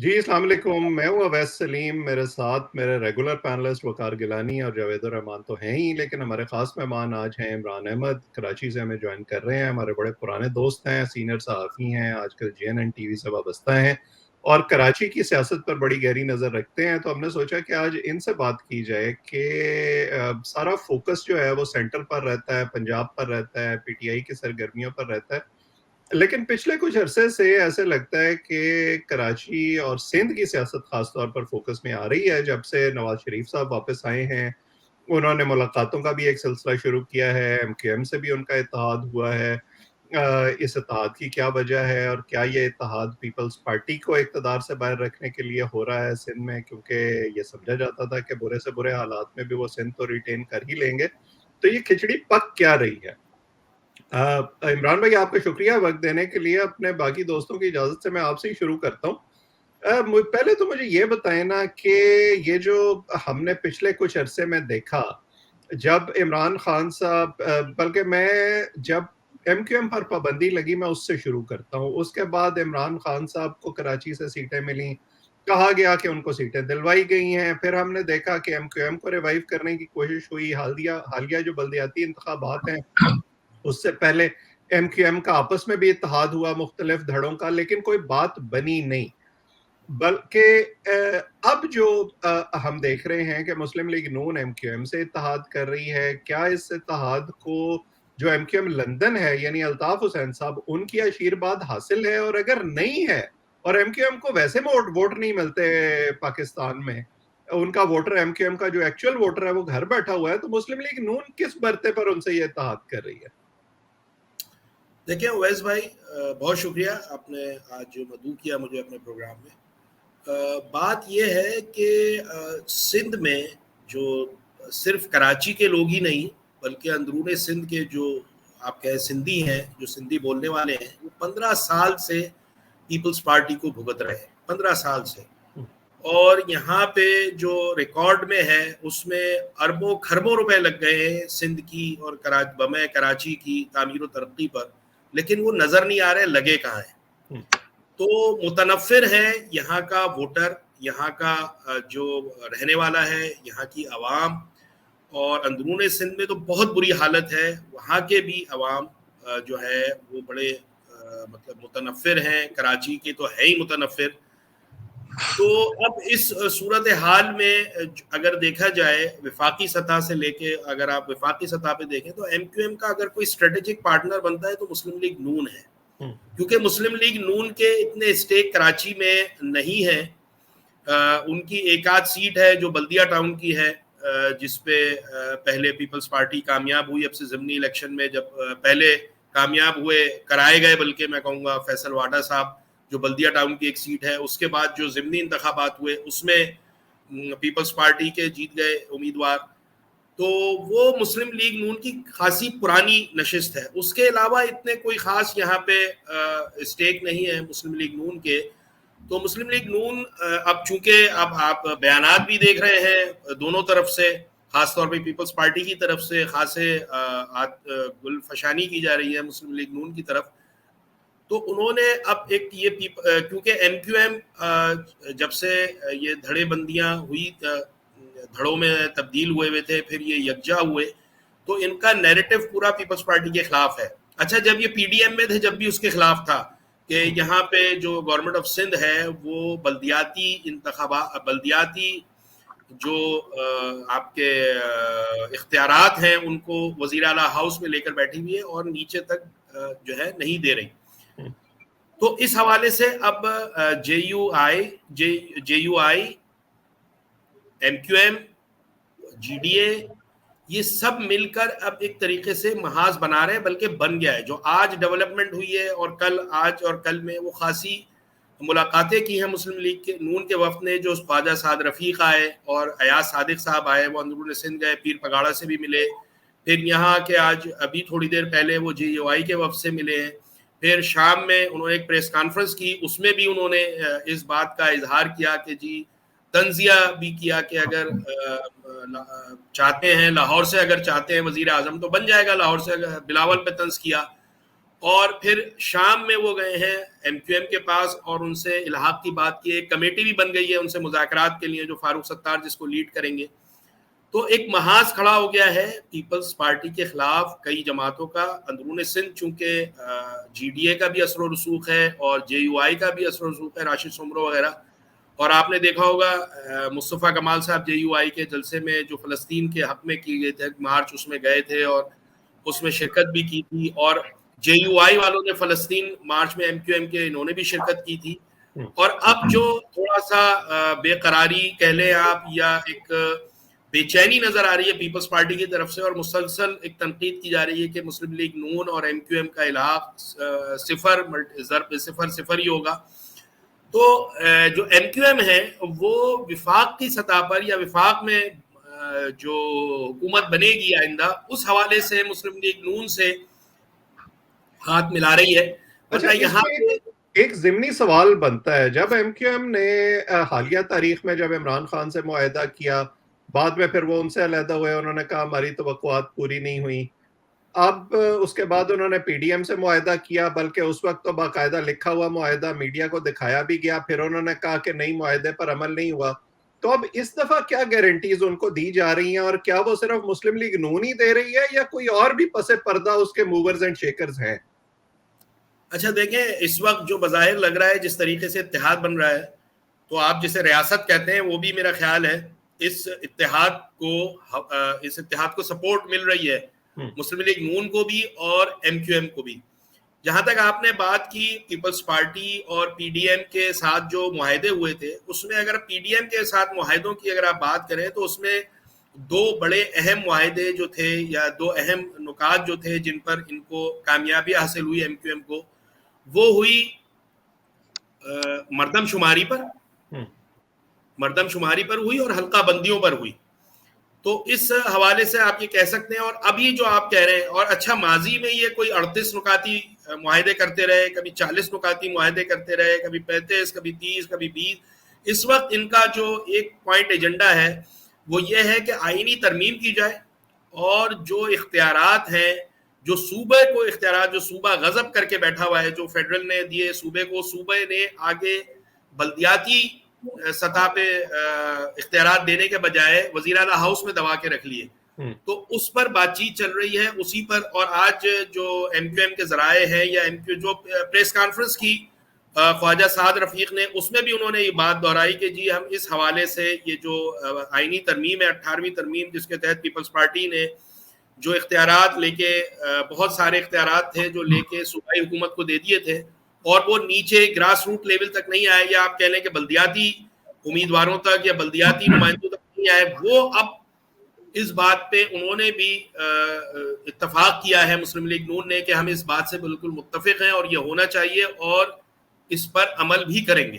جی السلام علیکم، میں ہوں اویس سلیم. میرے ساتھ میرے ریگولر پینلسٹ وقار گیلانی اور جاوید الرحمان تو ہیں ہی، لیکن ہمارے خاص مہمان آج ہیں عمران احمد. کراچی سے ہمیں جوائن کر رہے ہیں. ہمارے بڑے پرانے دوست ہیں، سینئر صحافی ہیں، آج کل JNN TV سے وابستہ ہیں اور کراچی کی سیاست پر بڑی گہری نظر رکھتے ہیں. تو ہم نے سوچا کہ آج ان سے بات کی جائے کہ سارا فوکس جو ہے وہ سینٹر پر رہتا ہے، پنجاب پر رہتا ہے، PTI کی سرگرمیوں پر رہتا ہے، لیکن پچھلے کچھ عرصے سے ایسے لگتا ہے کہ کراچی اور سندھ کی سیاست خاص طور پر فوکس میں آ رہی ہے. جب سے نواز شریف صاحب واپس آئے ہیں، انہوں نے ملاقاتوں کا بھی ایک سلسلہ شروع کیا ہے، MQM سے بھی ان کا اتحاد ہوا ہے. اس اتحاد کی کیا وجہ ہے اور کیا یہ اتحاد پیپلز پارٹی کو اقتدار سے باہر رکھنے کے لیے ہو رہا ہے سندھ میں؟ کیونکہ یہ سمجھا جاتا تھا کہ برے سے برے حالات میں بھی وہ سندھ تو ریٹین کر ہی لیں گے. تو یہ کھچڑی پک کیا رہی ہے؟ عمران بھائی، آپ کا شکریہ وقت دینے کے لیے. اپنے باقی دوستوں کی اجازت سے میں آپ سے ہی شروع کرتا ہوں. پہلے تو مجھے یہ بتائیں نا کہ یہ جو ہم نے پچھلے کچھ عرصے میں دیکھا، جب عمران خان صاحب بلکہ میں جب MQM پر پابندی لگی میں اس سے شروع کرتا ہوں. اس کے بعد عمران خان صاحب کو کراچی سے سیٹیں ملیں، کہا گیا کہ ان کو سیٹیں دلوائی گئی ہیں. پھر ہم نے دیکھا کہ MQM کو ریوائیو کرنے کی کوشش ہوئی. حالیہ جو بلدیاتی انتخابات ہیں اس سے پہلے MQM کا آپس میں بھی اتحاد ہوا مختلف دھڑوں کا، لیکن کوئی بات بنی نہیں. بلکہ اب جو ہم دیکھ رہے ہیں کہ مسلم لیگ نون MQM سے اتحاد کر رہی ہے. کیا اس اتحاد کو جو MQM لندن ہے یعنی الطاف حسین صاحب ان کی آشیرواد حاصل ہے؟ اور اگر نہیں ہے اور MQM کو ویسے ووٹ نہیں ملتے پاکستان میں، ان کا ووٹر MQM کا جو ایکچوئل ووٹر ہے وہ گھر بیٹھا ہوا ہے، تو مسلم لیگ نون کس برتے پر ان سے یہ اتحاد کر رہی ہے؟ دیکھیں اویس بھائی، بہت شکریہ آپ نے آج مدعو کیا مجھے اپنے پروگرام میں. بات یہ ہے کہ سندھ میں جو صرف کراچی کے لوگ ہی نہیں بلکہ اندرون سندھ کے جو آپ کہیں سندھی ہیں، جو سندھی بولنے والے ہیں، وہ 15 سال سے پیپلز پارٹی کو بھگت رہے ہیں. 15 سال سے. اور یہاں پہ جو ریکارڈ میں ہے اس میں اربوں کھربوں روپے لگ گئے ہیں سندھ کی اور بمے کراچی کی تعمیر و ترقی پر، لیکن وہ نظر نہیں آ رہے لگے کہاں ہیں. تو متنفر ہے یہاں کا ووٹر، یہاں کا جو رہنے والا ہے، یہاں کی عوام. اور اندرون سندھ میں تو بہت بری حالت ہے. وہاں کے بھی عوام جو ہے وہ بڑے مطلب متنفر ہیں. کراچی کے تو ہے ہی متنفر. تو اب اس صورتحال میں اگر دیکھا جائے وفاقی سطح سے لے کے، اگر آپ وفاقی سطح پہ دیکھیں تو MQM کا اگر کوئی اسٹریٹجک پارٹنر بنتا ہے تو مسلم لیگ نون ہے. کیونکہ مسلم لیگ نون کے اتنے اسٹیک کراچی میں نہیں ہے. ان کی ایک آدھ سیٹ ہے جو بلدیہ ٹاؤن کی ہے، جس پہ پہلے پیپلز پارٹی کامیاب ہوئی. اب سے ضمنی الیکشن میں جب پہلے کامیاب ہوئے کرائے گئے، بلکہ میں کہوں گا فیصل واڈا صاحب جو بلدیہ ٹاؤن کی ایک سیٹ ہے، اس کے بعد جو ضمنی انتخابات ہوئے اس میں پیپلز پارٹی کے جیت گئے امیدوار. تو وہ مسلم لیگ نون کی خاصی پرانی نشست ہے. اس کے علاوہ اتنے کوئی خاص یہاں پہ اسٹیک نہیں ہے مسلم لیگ نون کے. تو مسلم لیگ نون اب چونکہ اب آپ بیانات بھی دیکھ رہے ہیں دونوں طرف سے، خاص طور پہ پیپلز پارٹی کی طرف سے خاصے گل فشانی کی جا رہی ہے مسلم لیگ نون کی طرف. تو انہوں نے اب ایک یہ کیونکہ MQM جب سے یہ دھڑے بندیاں ہوئی، دھڑوں میں تبدیل ہوئے تھے، پھر یہ یکجا ہوئے، تو ان کا نیریٹو پورا پیپلز پارٹی کے خلاف ہے. اچھا، جب یہ PDM میں تھے جب بھی اس کے خلاف تھا کہ یہاں پہ جو گورنمنٹ آف سندھ ہے وہ بلدیاتی انتخابات، بلدیاتی جو آپ کے اختیارات ہیں ان کو وزیر اعلیٰ ہاؤس میں لے کر بیٹھی ہوئی ہے اور نیچے تک جو ہے نہیں دے رہی. تو اس حوالے سے اب JUI MQM GDA یہ سب مل کر اب ایک طریقے سے محاذ بنا رہے ہیں، بلکہ بن گیا ہے. جو آج ڈیولپمنٹ ہوئی ہے اور آج اور کل میں وہ خاصی ملاقاتیں کی ہیں مسلم لیگ کے نون کے وفد نے. جو خواجہ سعد رفیق آئے اور ایاز صادق صاحب آئے، وہ اندرون سندھ گئے، پیر پگاڑا سے بھی ملے. پھر یہاں کے آج ابھی تھوڑی دیر پہلے وہ JUI کے وفد سے ملے ہیں. پھر شام میں انہوں نے ایک پریس کانفرنس کی، اس میں بھی انہوں نے اس بات کا اظہار کیا کہ جی تنزیہ بھی کیا کہ اگر چاہتے ہیں لاہور سے، اگر چاہتے ہیں وزیر اعظم تو بن جائے گا لاہور سے. اگر بلاول پہ طنز کیا اور پھر شام میں وہ گئے ہیں ایم کیو ایم کے پاس اور ان سے الحاق کی بات کی. ایک کمیٹی بھی بن گئی ہے ان سے مذاکرات کے لیے جو فاروق ستار جس کو لیڈ کریں گے. تو ایک محاذ کھڑا ہو گیا ہے پیپلز پارٹی کے خلاف کئی جماعتوں کا اندرون سندھ, چونکہ جی ڈی اے کا بھی اثر و رسوخ ہے اور جے یو آئی کا بھی اثر و رسوخ ہے, راشد سمرو وغیرہ. اور آپ نے دیکھا ہوگا مصطفیٰ کمال صاحب جے یو آئی کے جلسے میں جو فلسطین کے حق میں کی گئے تھے مارچ, اس میں گئے تھے اور اس میں شرکت بھی کی تھی. اور جے یو آئی والوں نے فلسطین مارچ میں ایم کیو ایم کے انہوں نے بھی شرکت کی تھی. اور اب جو تھوڑا سا بے قراری کہہ لیں آپ یا ایک بے چینی نظر آ رہی ہے پیپلز پارٹی کی طرف سے, اور مسلسل ایک تنقید کی جا رہی ہے کہ مسلم لیگ نون اور ایم کیو ایم کا الحاق صفر ضرب صفر صفر ہی ہوگا. تو جو ایم کیو ایم ہے وہ وفاق کی سطح پر یا وفاق میں جو حکومت بنے گی آئندہ, اس حوالے سے مسلم لیگ نون سے ہاتھ ملا رہی ہے. اچھا, یہاں ایک ضمنی سوال بنتا ہے, جب ایم کیو ایم نے حالیہ تاریخ میں جب عمران خان سے معاہدہ کیا, بعد میں پھر وہ ان سے علیحدہ ہوئے, انہوں نے کہا ہماری توقعات پوری نہیں ہوئی. اب اس کے بعد انہوں نے پی ڈی ایم سے معاہدہ کیا, بلکہ اس وقت تو باقاعدہ لکھا ہوا معاہدہ میڈیا کو دکھایا بھی گیا, پھر انہوں نے کہا کہ نئی معاہدے پر عمل نہیں ہوا. تو اب اس دفعہ کیا گارنٹیز ان کو دی جا رہی ہیں, اور کیا وہ صرف مسلم لیگ نون ہی دے رہی ہے یا کوئی اور بھی پس پردہ اس کے موورز اینڈ شیکرز ہیں؟ اچھا دیکھیں, اس وقت جو بظاہر لگ رہا ہے جس طریقے سے اتحاد بن رہا ہے, تو آپ جسے ریاست کہتے ہیں وہ بھی میرا خیال ہے اس اتحاد کو سپورٹ مل رہی ہے مسلم لیگ نون کو بھی اور ایم کیو ایم کو بھی. جہاں تک آپ نے بات کی پیپلز پارٹی اور پی ڈی ایم کے ساتھ جو معاہدے ہوئے تھے, اس میں اگر پی ڈی ایم کے ساتھ معاہدوں کی اگر آپ بات کریں تو اس میں دو بڑے اہم معاہدے جو تھے یا دو اہم نکات جو تھے جن پر ان کو کامیابی حاصل ہوئی ایم کیو ایم کو, وہ ہوئی مردم شماری پر ہوئی اور حلقہ بندیوں پر ہوئی. تو اس حوالے سے آپ یہ کہہ سکتے ہیں. اور ابھی جو آپ کہہ رہے ہیں, اور اچھا ماضی میں یہ کوئی 38 نکاتی معاہدے کرتے رہے, کبھی 40 نکاتی معاہدے کرتے رہے, کبھی 35, کبھی 30, کبھی 20. اس وقت ان کا جو ایک پوائنٹ ایجنڈا ہے وہ یہ ہے کہ آئینی ترمیم کی جائے, اور جو اختیارات ہیں جو صوبے کو اختیارات جو صوبہ غضب کر کے بیٹھا ہوا ہے, جو فیڈرل نے دیے صوبے کو, صوبے نے آگے بلدیاتی سطح پہ اختیارات دینے کے بجائے وزیر اعلیٰ ہاؤس میں دبا کے رکھ لیے. تو اس پر بات چیت چل رہی ہے اسی پر. اور آج جو ایم کیو ایم کے ذرائع ہیں یا ایم کیو جو پریس کانفرنس کی خواجہ سعد رفیق نے, اس میں بھی انہوں نے یہ بات دہرائی کہ جی ہم اس حوالے سے یہ جو آئینی ترمیم ہے 18ویں ترمیم جس کے تحت پیپلز پارٹی نے جو اختیارات لے کے, بہت سارے اختیارات تھے جو لے کے صوبائی حکومت کو دے دیے تھے, اور وہ نیچے گراس روٹ لیول تک نہیں آئے, یا آپ کہہ لیں کہ بلدیاتی امیدواروں تک یا بلدیاتی نمائندوں تک نہیں آئے, وہ اب اس بات پہ انہوں نے بھی اتفاق کیا ہے مسلم لیگ نون نے کہ ہم اس بات سے بالکل متفق ہیں اور یہ ہونا چاہیے اور اس پر عمل بھی کریں گے.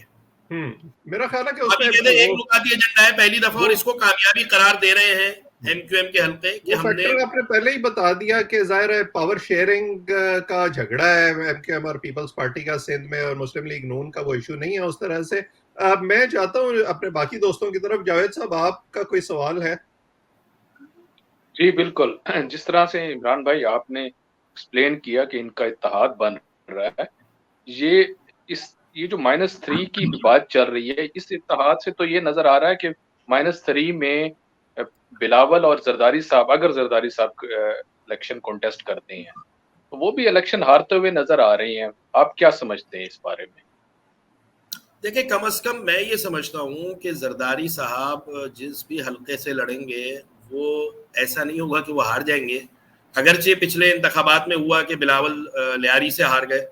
میرا خیال ہے کہ اس میں ایک نکاتی ایجنڈا ہے پہلی دفعہ, اور اس کو کامیابی قرار دے رہے ہیں ایم کیو ایم کے حلقے. آپ نے پہلے ہی بتا دیا کہ ظاہر ہے پاور شیئرنگ کا جھگڑا ہے ایم کیو ایم اور پیپلز پارٹی کا سندھ میں, اور مسلم لیگ نون کا وہ ایشو نہیں ہے اس طرح سے. میں چاہتا ہوں اپنے باقی دوستوں کی طرف. جاوید صاحب, آپ کا کوئی سوال ہے؟ جی بالکل, جس طرح سے عمران بھائی آپ نے ایکسپلین کیا کہ ان کا اتحاد بن رہا ہے, یہ جو -3 کی بات چل رہی ہے, اس اتحاد سے تو یہ نظر آ رہا ہے کہ -3 میں بلاول اور زرداری صاحب, اگر زرداری صاحب الیکشن کانٹیسٹ کرتے ہیں تو وہ بھی الیکشن ہارتے ہوئے نظر آ رہے ہیں. آپ کیا سمجھتے ہیں اس بارے میں؟ دیکھیں, کم از کم میں یہ سمجھتا ہوں کہ زرداری صاحب جس بھی حلقے سے لڑیں گے وہ ایسا نہیں ہوگا کہ وہ ہار جائیں گے. اگرچہ پچھلے انتخابات میں ہوا کہ بلاول لیاری سے ہار گئے,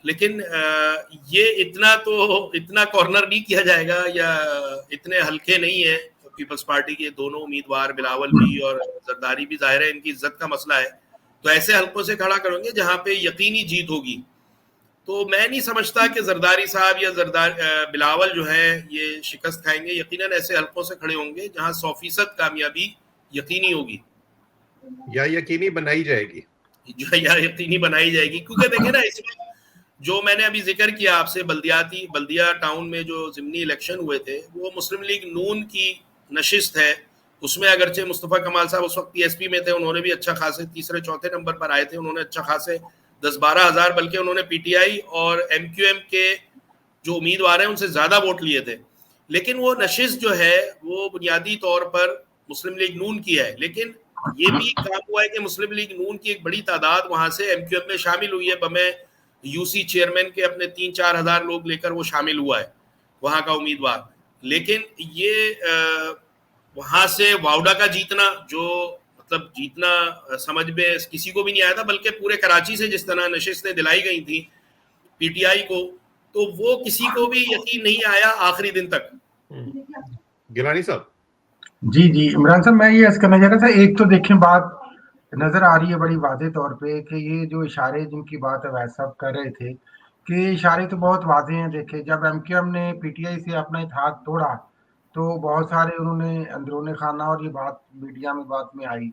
لیکن یہ اتنا کارنر نہیں کیا جائے گا, یا اتنے حلقے نہیں ہیں پیپلز پارٹی کے دونوں امیدوار بلاول بھی اور زرداری بھی, ظاہر ہے ان کی عزت کا مسئلہ ہے, تو ایسے حلقوں سے کھڑا کریں گے جہاں پہ یقینی جیت ہوگی. تو میں نہیں سمجھتا کہ زرداری صاحب یا بلاول جو ہے یہ شکست کھائیں گے. یقیناً ایسے حلقوں سے کھڑے ہوں گے جہاں 100% کامیابی یقینی ہوگی یا یقینی بنائی جائے گی, کیونکہ دیکھیں نا, اس میں جو میں نے ابھی ذکر کیا آپ سے, بلدیہ ٹاؤن میں جو ضمنی الیکشن ہوئے تھے وہ مسلم لیگ نون کی نشست ہے. اس میں اگرچہ مصطفیٰ کمال صاحب اس وقت پی ایس پی میں تھے, انہوں نے بھی اچھا خاصے تیسرے چوتھے نمبر پر آئے تھے, انہوں نے اچھا خاصے 10-12 ہزار بلکہ انہوں نے پی ٹی آئی اور ایم کیو ایم کے جو امیدوار ہیں ان سے زیادہ ووٹ لیے تھے. لیکن وہ نشست جو ہے وہ بنیادی طور پر مسلم لیگ نون کی ہے. لیکن یہ بھی کام ہوا ہے کہ مسلم لیگ نون کی ایک بڑی تعداد وہاں سے ایم کیو ایم میں شامل ہوئی ہے. بمیں یو سی چیئرمین کے اپنے 3-4 ہزار لوگ لے کر وہ شامل ہوا ہے وہاں کا امیدوار. لیکن یہ وہاں سے واؤڈا کا جیتنا جو مطلب جیتنا سمجھ میں کسی کو بھی نہیں آیا تھا, بلکہ پورے کراچی سے جس طرح نشستیں دلائی گئی تھیں پی ٹی آئی کو, تو وہ کسی کو بھی یقین نہیں آیا آخری دن تک. گیلانی صاحب. جی عمران صاحب, میں یہ عرض کرنا چاہ رہا تھا, ایک تو دیکھیں بات نظر آ رہی ہے بڑی واضح طور پہ کہ یہ جو اشارے جن کی بات اویس صاحب کر رہے تھے کہ اشارے تو بہت واضح ہیں. دیکھیں جب ایم کیو ایم نے پی ٹی آئی سے اپنا اتحاد توڑا تو بہت سارے انہوں نے اندرون خانہ, اور یہ بات میڈیا میں بات میں آئی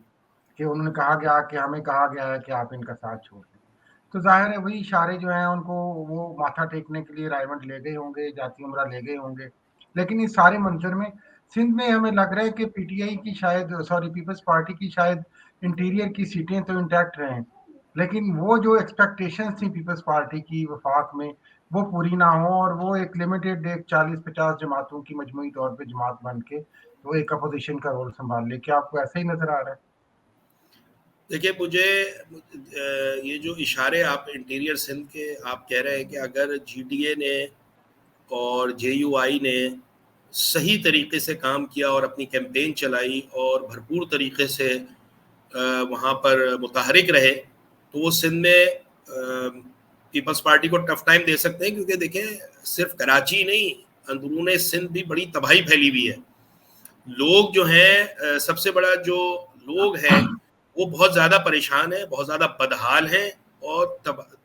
کہ انہوں نے کہا گیا کہ ہمیں کہا گیا ہے کہ آپ ان کا ساتھ چھوڑ دیں. تو ظاہر ہے وہی اشارے جو ہیں ان کو وہ ماتھا ٹیکنے کے لیے رائمنڈ لے گئے ہوں گے, جاتی عمرہ لے گئے ہوں گے. لیکن اس سارے منظر میں سندھ میں ہمیں لگ رہا ہے کہ پی ٹی آئی کی شاید پیپلز پارٹی کی شاید انٹیریئر کی سیٹیں تو انٹیکٹ رہیں, لیکن وہ جو ایکسپیکٹیشنز تھیں پیپلز پارٹی کی وفاق میں وہ پوری نہ ہوں, اور وہ ایک لمیٹڈ 40-50 جماعتوں کی مجموعی طور پہ جماعت بن کے وہ ایک اپوزیشن کا رول سنبھال لے. کیا آپ کو ایسا ہی نظر آ رہا ہے؟ دیکھیں مجھے یہ جو اشارے آپ انٹیریئر سندھ کے آپ کہہ رہے ہیں کہ اگر جی ڈی اے نے اور جے یو آئی نے صحیح طریقے سے کام کیا اور اپنی کیمپین چلائی اور بھرپور طریقے سے وہاں پر متحرک رہے تو وہ سندھ میں پیپلز پارٹی کو ٹف ٹائم دے سکتے ہیں. کیونکہ دیکھیں صرف کراچی نہیں, اندرون سندھ بھی بڑی تباہی پھیلی ہوئی ہے. لوگ جو ہیں سب سے بڑا جو لوگ ہیں وہ بہت زیادہ پریشان ہیں, بہت زیادہ بدحال ہیں اور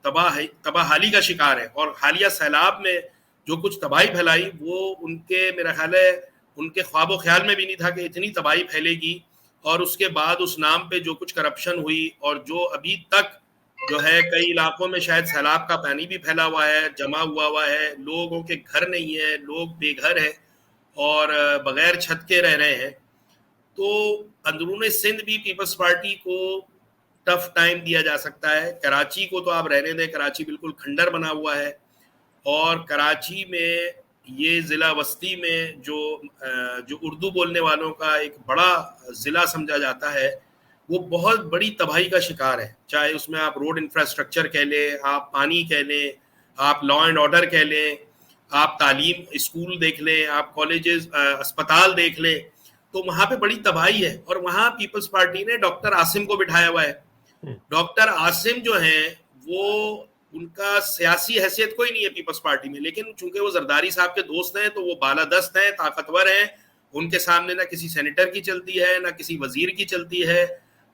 تباہی کا شکار ہے. اور حالیہ سیلاب میں جو کچھ تباہی پھیلائی وہ ان کے میرا خیال ہے ان کے خواب و خیال میں بھی نہیں تھا کہ اتنی تباہی پھیلے گی. اور اس کے بعد اس نام پہ جو کچھ کرپشن ہوئی اور جو ابھی تک جو ہے کئی علاقوں میں شاید سیلاب کا پانی بھی پھیلا ہوا ہے, جمع ہوا ہے, لوگوں کے گھر نہیں ہے, لوگ بے گھر ہیں اور بغیر چھت کے رہ رہے ہیں. تو اندرون سندھ بھی پیپلز پارٹی کو ٹف ٹائم دیا جا سکتا ہے. کراچی کو تو آپ رہنے دیں, کراچی بالکل کھنڈر بنا ہوا ہے, اور کراچی میں یہ ضلع وسطی میں جو اردو بولنے والوں کا ایک بڑا ضلع سمجھا جاتا ہے وہ بہت بڑی تباہی کا شکار ہے. چاہے اس میں آپ روڈ انفراسٹرکچر کہہ لیں, آپ پانی کہہ لیں, آپ لا اینڈ آرڈر کہہ لیں, آپ تعلیم اسکول دیکھ لیں, آپ کالجز اسپتال دیکھ لیں, تو وہاں پہ بڑی تباہی ہے. اور وہاں پیپلز پارٹی نے ڈاکٹر عاصم کو بٹھایا ہوا ہے. ڈاکٹر عاصم جو ہیں وہ ان کا سیاسی حیثیت کوئی نہیں ہے پیپلز پارٹی میں, لیکن چونکہ وہ زرداری صاحب کے دوست ہیں تو وہ بالادست ہیں, طاقتور ہیں. ان کے سامنے نہ کسی سینیٹر کی چلتی ہے, نہ کسی وزیر کی چلتی ہے,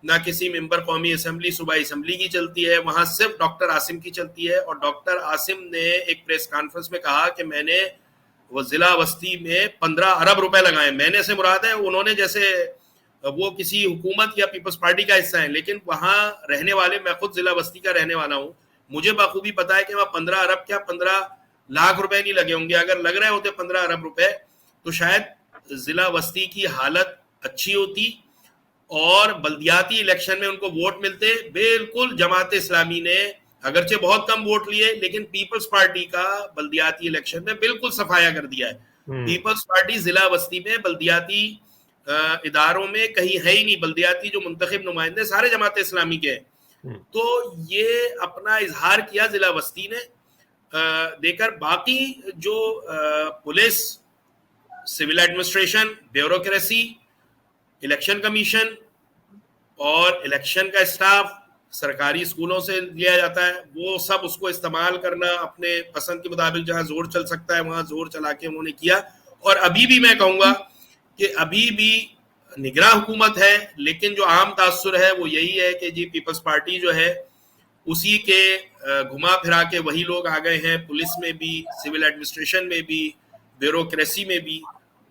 نہ کسی ممبر قومی اسمبلی صوبائی اسمبلی کی چلتی ہے. وہاں صرف ڈاکٹر عاصم کی چلتی ہے. اور ڈاکٹر عاصم نے ایک پریس کانفرنس میں کہا کہ میں نے وہ ضلع وسطی میں 15 ارب روپے لگائے. میں نے سے مراد ہے انہوں نے جیسے وہ کسی حکومت یا پیپلز پارٹی کا حصہ ہیں, لیکن وہاں رہنے والے, میں خود ضلع وسطی کا رہنے والا ہوں, مجھے بخوبی پتا ہے کہ وہاں 15 ارب کیا 15 لاکھ روپے نہیں لگے ہوں گے. اگر لگ رہے ہوتے 15 ارب روپے تو شاید ضلع وسطی کی حالت اچھی ہوتی اور بلدیاتی الیکشن میں ان کو ووٹ ملتے. بالکل جماعت اسلامی نے اگرچہ بہت کم ووٹ لیے لیکن پیپلز پارٹی کا بلدیاتی الیکشن میں بالکل صفایا کر دیا ہے. پیپلز پارٹی ضلع وسطی میں بلدیاتی اداروں میں کہیں ہے ہی نہیں. بلدیاتی جو منتخب نمائندے سارے جماعت اسلامی کے ہیں. تو یہ اپنا اظہار کیا ضلع وسطی نے دے کر. باقی جو police, civil administration, bureaucracy, election commission اور الیکشن کا اسٹاف سرکاری اسکولوں سے لیا جاتا ہے, وہ سب اس کو استعمال کرنا اپنے پسند کے مطابق جہاں زور چل سکتا ہے وہاں زور چلا کے انہوں نے کیا. اور ابھی بھی میں کہوں گا کہ ابھی بھی نگراں حکومت ہے, لیکن جو عام تاثر ہے وہ یہی ہے کہ جی پیپلز پارٹی جو ہے اسی کے گھما پھرا کے وہی لوگ آ گئے ہیں, پولیس میں بھی, سول ایڈمنسٹریشن میں بھی, بیوروکریسی میں بھی.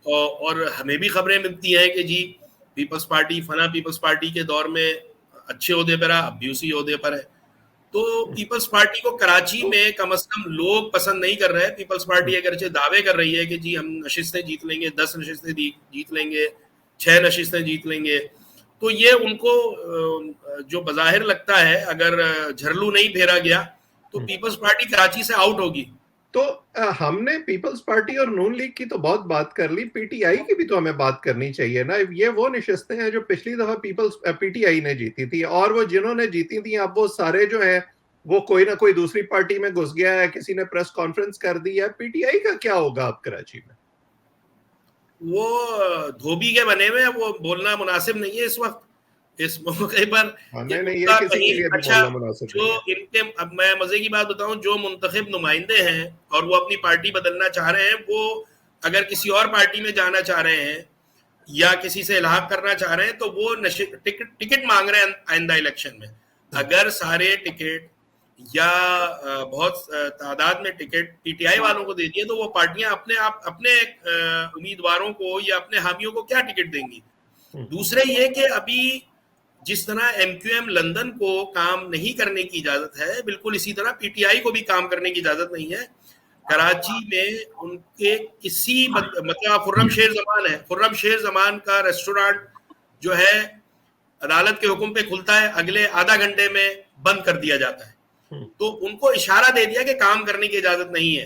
اور ہمیں بھی خبریں ملتی ہیں کہ جی پیپلز پارٹی فلاں پیپلز پارٹی کے دور میں اچھے عہدے پر اب بھی اسی عہدے پر ہے. تو پیپلز پارٹی کو کراچی میں کم از کم لوگ پسند نہیں کر رہے. پیپلز پارٹی اگرچہ دعوے کر رہی ہے کہ جی ہم نشستیں جیت لیں گے, 10 نشستیں جیت لیں گے, 6 نشستیں جیت لیں گے, تو یہ ان کو جو بظاہر لگتا ہے اگر جھرلو نہیں پھیرا گیا تو پیپلز پارٹی کراچی سے آؤٹ ہوگی. تو ہم نے پیپلز پارٹی اور نون لیگ کی تو بہت بات کر لی, پی ٹی آئی کی بھی تو ہمیں بات کرنی چاہیے نا. یہ وہ نشستیں ہیں جو پچھلی دفعہ پی ٹی آئی نے جیتی تھی, اور وہ جنہوں نے جیتی تھی اب وہ سارے جو ہیں وہ کوئی نہ کوئی دوسری پارٹی میں گھس گیا ہے, کسی نے پریس کانفرنس کر دی ہے. پی ٹی آئی کا کیا ہوگا اب کراچی میں؟ وہ دھوبی کے بنے ہوئے, وہ بولنا مناسب نہیں ہے اس وقت اس موقع پر. یہ کسی کے لیے بھی بولنا مناسب جو ان کے, اب میں مزے کی بات بتاؤں, جو منتخب نمائندے ہیں اور وہ اپنی پارٹی بدلنا چاہ رہے ہیں, وہ اگر کسی اور پارٹی میں جانا چاہ رہے ہیں یا کسی سے الحاق کرنا چاہ رہے ہیں تو وہ ٹکٹ مانگ رہے ہیں آئندہ الیکشن میں. اگر سارے ٹکٹ یا بہت تعداد میں ٹکٹ پی ٹی آئی والوں کو دے دیے تو وہ پارٹیاں اپنے امیدواروں کو یا اپنے حامیوں کو کیا ٹکٹ دیں گی. دوسرے یہ کہ ابھی جس طرح ایم کیو ایم لندن کو کام نہیں کرنے کی اجازت ہے, بالکل اسی طرح پی ٹی آئی کو بھی کام کرنے کی اجازت نہیں ہے. کراچی میں ان کے کسی مطلب خرم شیر زمان کا ریسٹورانٹ جو ہے عدالت کے حکم پہ کھلتا ہے, اگلے آدھا گھنٹے میں بند کر دیا جاتا ہے. تو ان کو اشارہ دے دیا کہ کام کرنے کی اجازت نہیں ہے.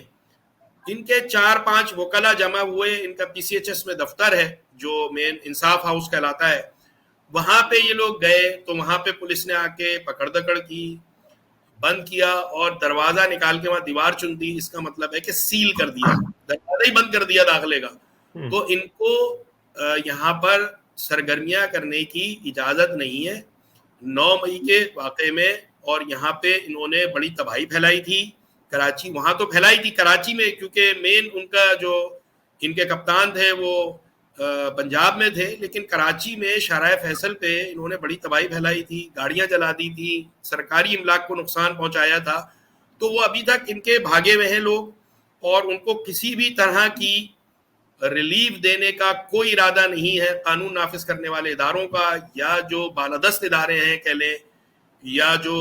ان کے 4-5 وکلا جمع ہوئے, ان کا پی سی ایچ ایس میں دفتر ہے جو مین انصاف ہاؤس کہلاتا ہے, وہاں پہ یہ لوگ گئے تو وہاں پہ پولیس نے آ کے پکڑ دکڑ کی, بند کیا اور دروازہ نکال کے وہاں دیوار چن دی. اس کا مطلب ہے کہ سیل کر دیا, دروازہ ہی بند کر دیا داخلے کا. تو ان کو یہاں پر سرگرمیاں کرنے کی اجازت نہیں ہے. 9 مئی کے واقعے میں, اور یہاں پہ انہوں نے بڑی تباہی پھیلائی تھی کراچی, وہاں تو پھیلائی تھی کراچی میں, کیونکہ مین ان کا جو ان کے کپتان تھے وہ پنجاب میں تھے, لیکن کراچی میں شارع فیصل پہ انہوں نے بڑی تباہی پھیلائی تھی, گاڑیاں جلا دی تھی, سرکاری املاک کو نقصان پہنچایا تھا. تو وہ ابھی تک ان کے بھاگے ہوئے ہیں لوگ, اور ان کو کسی بھی طرح کی ریلیف دینے کا کوئی ارادہ نہیں ہے. قانون نافذ کرنے والے اداروں کا, یا جو بالادست ادارے ہیں کہہ لیں, یا جو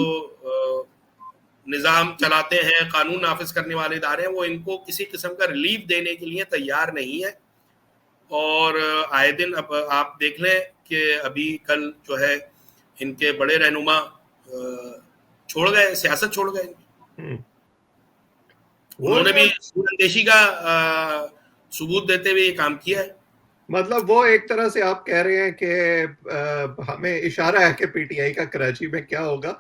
نظام چلاتے ہیں قانون نافذ کرنے والے ادارے ہیں, وہ ان کو کسی قسم کا ریلیف دینے کے لیے تیار نہیں ہے. اور آئے دن اب آپ دیکھ لیں کہ ابھی کل جو ہے ان کے بڑے رہنما چھوڑ گئے, سیاست چھوڑ گئے. انہوں نے بھی اندیشی کا ثبوت دیتے ہوئے یہ کام کیا ہے. مطلب وہ ایک طرح سے آپ کہہ رہے ہیں کہ ہمیں اشارہ ہے کہ پی ٹی آئی کا کراچی میں کیا ہوگا.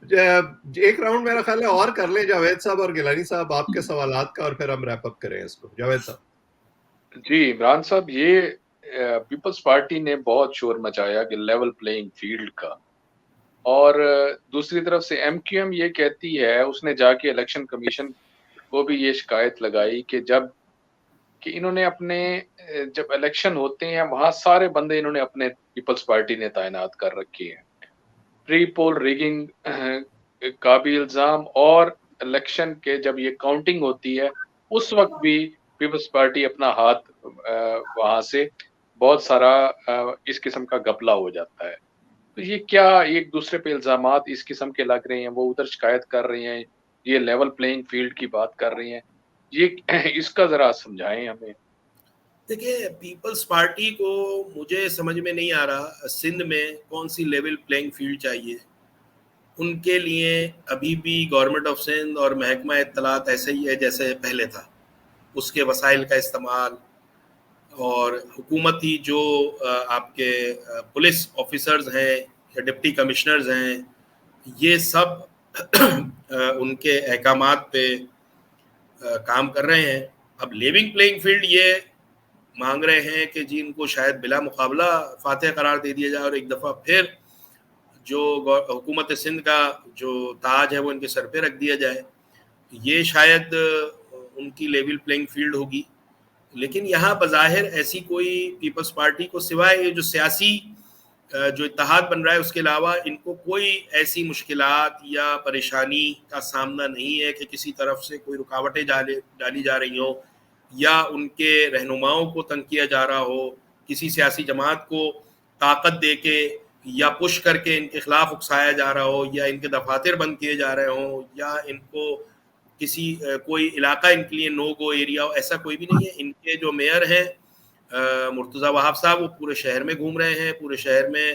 ایک راؤنڈ میرا خیال ہے اور کر لیں جاوید صاحب اور گیلانی صاحب آپ کے سوالات کا, اور پھر ہم ریپ اپ کریں اس کو. جاوید صاحب. جی عمران صاحب, یہ پیپلز پارٹی نے بہت شور مچایا کہ لیول پلینگ فیلڈ کا, اور دوسری طرف سے ایم کیو ایم یہ کہتی ہے, اس نے جا کے الیکشن کمیشن کو بھی یہ شکایت لگائی کہ انہوں نے اپنے جب الیکشن ہوتے ہیں وہاں سارے بندے انہوں نے اپنے پیپلز پارٹی نے تعینات کر رکھے ہیں. پری پول ریگنگ کا بھی الزام, اور الیکشن کے جب یہ کاؤنٹنگ ہوتی ہے اس وقت بھی پیپلز پارٹی اپنا ہاتھ وہاں سے بہت سارا اس قسم کا گھپلا ہو جاتا ہے. تو یہ کیا ایک دوسرے پہ الزامات اس قسم کے لگ رہے ہیں, وہ ادھر شکایت کر رہے ہیں, یہ لیول پلینگ فیلڈ کی بات کر رہے ہیں, یہ اس کا ذرا سمجھائیں ہمیں. دیکھیں, پیپلز پارٹی کو مجھے سمجھ میں نہیں آ رہا سندھ میں کون سی لیول پلینگ فیلڈ چاہیے. ان کے لیے ابھی بھی گورنمنٹ آف سندھ اور محکمہ اطلاعات ایسے ہی ہے جیسے پہلے تھا. اس کے وسائل کا استعمال, اور حکومتی جو آپ کے پولیس آفیسرز ہیں یا ڈپٹی کمشنرز ہیں, یہ سب ان کے احکامات پہ کام کر رہے ہیں. اب لیونگ پلینگ فیلڈ یہ مانگ رہے ہیں کہ جی ان کو شاید بلا مقابلہ فاتح قرار دے دیا جائے, اور ایک دفعہ پھر جو حکومت سندھ کا جو تاج ہے وہ ان کے سر پہ رکھ دیا جائے. یہ شاید ان کی لیول پلینگ فیلڈ ہوگی. لیکن یہاں بظاہر ایسی کوئی پیپلز پارٹی کو سوائے جو سیاسی جو اتحاد بن رہا ہے اس کے علاوہ ان کو کوئی ایسی مشکلات یا پریشانی کا سامنا نہیں ہے کہ کسی طرف سے کوئی رکاوٹیں ڈالی جا رہی ہوں, یا ان کے رہنماؤں کو تنگ کیا جا رہا ہو, کسی سیاسی جماعت کو طاقت دے کے یا پش کر کے ان کے خلاف اکسایا جا رہا ہو, یا ان کے دفاتر بند کیے جا رہے ہوں, یا ان کو کسی کوئی علاقہ ان کے لیے نو گو ایریا ہو. ایسا کوئی بھی نہیں ہے. ان کے جو میئر ہیں مرتضیٰ وہاب صاحب, وہ پورے شہر میں گھوم رہے ہیں, پورے شہر میں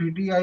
PTI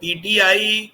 PTI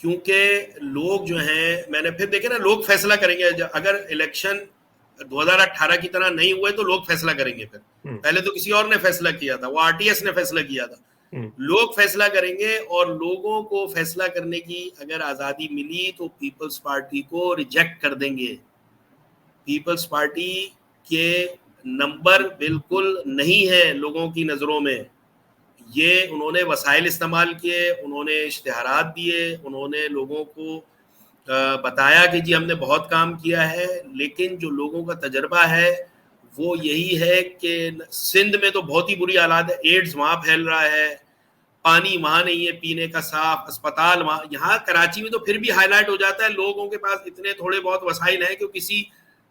کیونکہ لوگ جو ہیں، میں نے پھر دیکھے نا، لوگ فیصلہ کریں گے. اگر الیکشن 2018 کی طرح نہیں ہوئے تو لوگ فیصلہ کریں گے. پھر پہلے تو کسی اور نے فیصلہ کیا تھا، وہ RTS نے فیصلہ کیا تھا. لوگ فیصلہ کریں گے، اور لوگوں کو فیصلہ کرنے کی اگر آزادی ملی تو پیپلز پارٹی کو ریجیکٹ کر دیں گے. پیپلز پارٹی کے نمبر بالکل نہیں ہے لوگوں کی نظروں میں. یہ انہوں نے وسائل استعمال کیے، انہوں نے اشتہارات دیے، انہوں نے لوگوں کو بتایا کہ جی ہم نے بہت کام کیا ہے، لیکن جو لوگوں کا تجربہ ہے وہ یہی ہے کہ سندھ میں تو بہت ہی بری حالات ہے. ایڈز وہاں پھیل رہا ہے، پانی وہاں نہیں ہے پینے کا صاف، اسپتال وہاں. یہاں کراچی میں تو پھر بھی ہائی لائٹ ہو جاتا ہے، لوگوں کے پاس اتنے تھوڑے بہت وسائل ہیں کہ کسی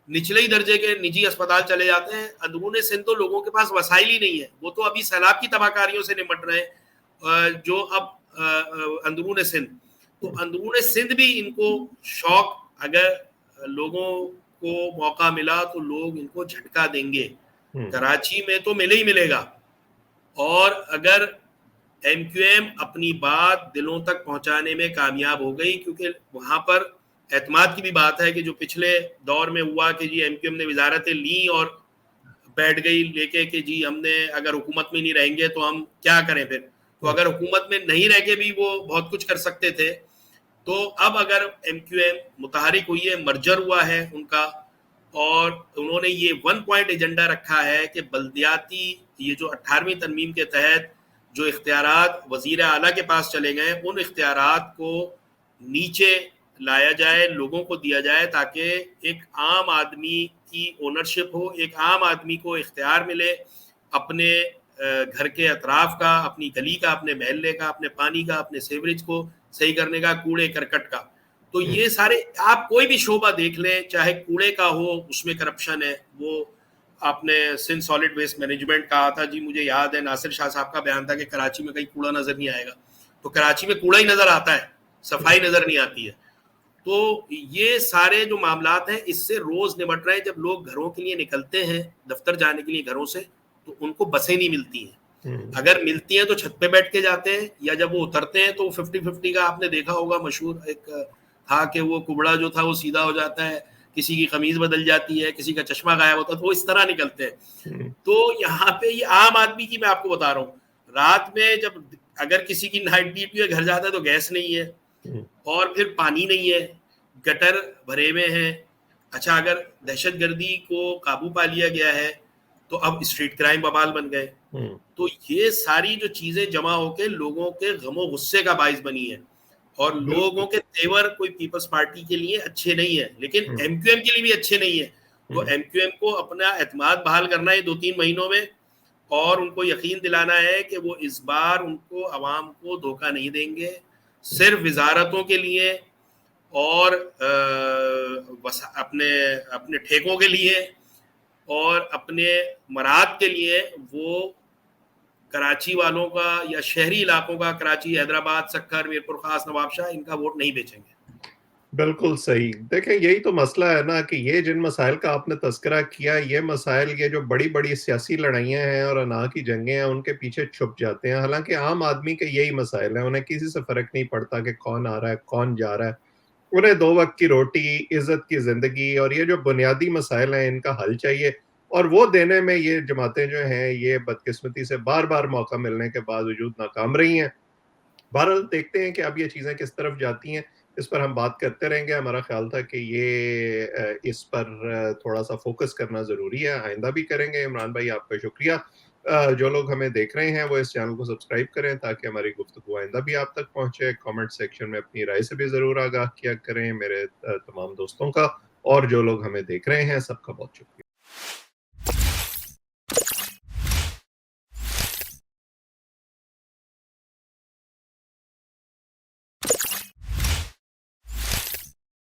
نچلے ہی درجے کے نجی اسپتال چلے جاتے ہیں. اندرون سندھ تو لوگوں کے پاس وسائل ہی نہیں ہے. وہ تو ابھی سیلاب کی تباہ کاریوں سے نمٹ رہے ہیں جو اب اندرون سندھ. تو اندرون سندھ بھی ان کو شوق، اگر لوگوں کو موقع ملا تو لوگ ان کو جھٹکا دیں گے. کراچی میں تو ملے ہی ملے گا. اور اگر MQM اپنی بات دلوں تک پہنچانے میں کامیاب ہو گئی، کیونکہ وہاں پر اعتماد کی بھی بات ہے کہ جو پچھلے دور میں ہوا کہ جی MQM نے وزارتیں لیں اور بیٹھ گئی لے کے کہ جی ہم نے اگر حکومت میں نہیں رہیں گے تو ہم کیا کریں پھر. تو اگر حکومت میں نہیں رہ کے بھی وہ بہت کچھ کر سکتے تھے. تو اب اگر MQM متحرک ہوئی ہے، مرجر ہوا ہے ان کا، اور انہوں نے یہ 1 پوائنٹ ایجنڈا رکھا ہے کہ بلدیاتی، یہ جو 18ویں ترمیم کے تحت جو اختیارات وزیر اعلیٰ کے پاس چلے گئے، ان اختیارات کو نیچے لایا جائے، لوگوں کو دیا جائے، تاکہ ایک عام آدمی کی اونرشپ ہو، ایک عام آدمی کو اختیار ملے اپنے گھر کے اطراف کا، اپنی گلی کا، اپنے محلے کا، اپنے پانی کا، اپنے سیوریج کو صحیح کرنے کا، کوڑے کرکٹ کا. تو یہ سارے، آپ کوئی بھی شعبہ دیکھ لیں، چاہے کوڑے کا ہو اس میں کرپشن ہے. وہ آپ نے سندھ سالڈ ویسٹ مینجمنٹ کہا تھا، جی مجھے یاد ہے ناصر شاہ صاحب کا بیان تھا کہ کراچی میں کہیں کوڑا نظر نہیں آئے گا. تو کراچی میں کوڑا ہی نظر آتا ہے، صفائی نظر نہیں آتی ہے. تو یہ سارے جو معاملات ہیں اس سے روز نمٹ رہے ہیں. جب لوگ گھروں کے لیے نکلتے ہیں، دفتر جانے کے لیے گھروں سے، تو ان کو بسیں نہیں ملتی ہیں. اگر ملتی ہیں تو چھت پہ بیٹھ کے جاتے ہیں، یا جب وہ اترتے ہیں تو 50-50 کا آپ نے دیکھا ہوگا، مشہور ایک تھا کہ وہ کبڑا جو تھا وہ سیدھا ہو جاتا ہے، کسی کی قمیض بدل جاتی ہے، کسی کا چشمہ غائب ہوتا ہے، تو وہ اس طرح نکلتے ہیں. تو یہاں پہ یہ عام آدمی کی میں آپ کو بتا رہا ہوں، رات میں جب اگر کسی کی نائٹ ڈیوٹی ہے، گھر جاتا ہے تو گیس نہیں ہے، اور پھر پانی نہیں ہے، گٹر بھرے ہوئے ہیں. اچھا، اگر دہشت گردی کو قابو پا لیا گیا ہے تو اب اسٹریٹ کرائم ببال بن گئے. تو یہ ساری جو چیزیں جمع ہو کے لوگوں کے غم و غصے کا باعث بنی ہے، اور لوگوں کے تیور کوئی پیپلز پارٹی کے لیے اچھے نہیں ہیں، لیکن MQM کے لیے بھی اچھے نہیں ہیں. تو MQM کو اپنا اعتماد بحال کرنا ہے 2-3 مہینوں میں، اور ان کو یقین دلانا ہے کہ وہ اس بار ان کو عوام کو دھوکہ نہیں دیں گے. صرف وزارتوں کے لیے اور اپنے ٹھیکوں کے لیے اور اپنے مراد کے لیے وہ کراچی والوں کا یا شہری علاقوں کا، کراچی، حیدرآباد، سکھر، میرپور خاص، نواب شاہ، ان کا ووٹ نہیں بیچیں گے. بالکل صحیح. دیکھیں یہی تو مسئلہ ہے نا کہ یہ جن مسائل کا آپ نے تذکرہ کیا، یہ مسائل، یہ جو بڑی بڑی سیاسی لڑائیاں ہیں اور انا کی جنگیں ہیں، ان کے پیچھے چھپ جاتے ہیں. حالانکہ عام آدمی کے یہی مسائل ہیں، انہیں کسی سے فرق نہیں پڑتا کہ کون آ رہا ہے کون جا رہا ہے. انہیں 2 وقت کی روٹی، عزت کی زندگی اور یہ جو بنیادی مسائل ہیں ان کا حل چاہیے، اور وہ دینے میں یہ جماعتیں جو ہیں یہ بدقسمتی سے بار بار موقع ملنے کے باوجود ناکام رہی ہیں. بہرحال دیکھتے ہیں کہ اب یہ چیزیں کس طرف جاتی ہیں، اس پر ہم بات کرتے رہیں گے. ہمارا خیال تھا کہ یہ اس پر تھوڑا سا فوکس کرنا ضروری ہے، آئندہ بھی کریں گے. عمران بھائی آپ کا شکریہ. جو لوگ ہمیں دیکھ رہے ہیں وہ اس چینل کو سبسکرائب کریں تاکہ ہماری گفتگو آئندہ بھی آپ تک پہنچے. کامنٹ سیکشن میں اپنی رائے سے بھی ضرور آگاہ کیا کریں. میرے تمام دوستوں کا اور جو لوگ ہمیں دیکھ رہے ہیں سب کا بہت شکریہ.